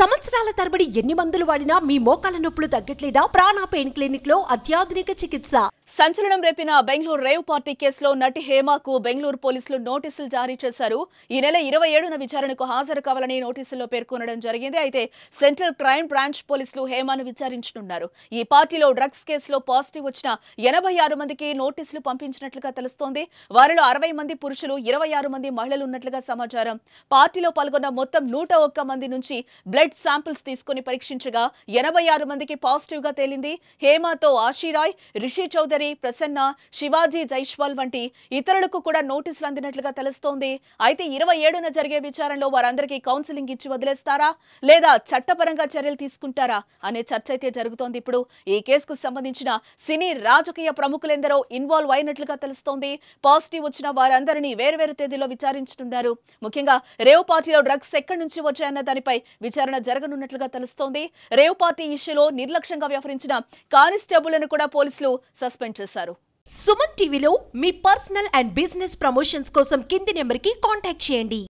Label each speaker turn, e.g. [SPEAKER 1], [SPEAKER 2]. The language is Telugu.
[SPEAKER 1] సంవత్సరాల తరబడి ఎన్ని మందులు వాడినా మీ మోకాల నొప్పులు తగ్గట్లేదా? ప్రాణ పెయిన్ క్లినిక్ లో అత్యాధునిక చికిత్స.
[SPEAKER 2] సంచలనం రేపిన బెంగళూరు రేవ్ పార్టీ కేసులో నటి హేమకు బెంగళూరు పోలీసులు నోటీసులు జారీ చేశారు. ఈ నెల 27న విచారణకు హాజరు కావాలని నోటీసుల్లో పేర్కొనడం జరిగింది. అయితే సెంట్రల్ క్రైమ్ బ్రాంచ్ పోలీసులు హేమను విచారించనున్నారు. ఈ పార్టీలో డ్రగ్స్ కేసులో పాజిటివ్ వచ్చిన 86 మందికి నోటీసులు పంపించినట్లుగా తెలుస్తోంది. వారిలో 60 మంది పురుషులు, 26 మంది మహిళలు ఉన్నట్లుగా సమాచారం. పార్టీలో పాల్గొన్న మొత్తం 101 మంది నుంచి బ్లడ్ శాంపిల్స్ తీసుకుని పరీక్షించగా 86 మందికి పాజిటివ్ గా తేలింది. హేమతో ఆశీరాయ్, రిషి చౌదరి, ప్రసన్న, శివాజీ జైస్వాల్ వంటి ఇతరులకు కూడా నోటీసులు అందినట్లుగా తెలుస్తోంది. అయితే 27న జరిగే విచారణలో వారందరికీ కౌన్సిలింగ్ ఇచ్చి వదిలేస్తారా లేదా చట్టపరంగా చర్యలు తీసుకుంటారా అనే చర్చ అయితే జరుగుతోంది. ఇప్పుడు ఈ కేసుకు సంబంధించిన సినీ రాజకీయ ప్రముఖులెందరో ఇన్వాల్వ్ అయినట్లుగా తెలుస్తోంది. పాజిటివ్ వచ్చిన వారందరినీ వేర్వేరు తేదీలో విచారించనున్నారు. ముఖ్యంగా రేవ్ పార్టీలో డ్రగ్స్ ఎక్కడి నుంచి వచ్చాయన్న దానిపై విచారణ జరగనున్నట్లుగా తెలుస్తోంది. రేవ్ పార్టీ ఇష్యూలో నిర్లక్ష్యంగా వ్యవహరించిన కానిస్టేబుల్ను కూడా పోలీసులు సస్పెండ్ చేశారు.
[SPEAKER 1] సుమన్ టీవీలో మీ పర్సనల్ అండ్ బిజినెస్ ప్రమోషన్స్ కోసం కింది నెంబర్కి కాంటాక్ట్ చేయండి.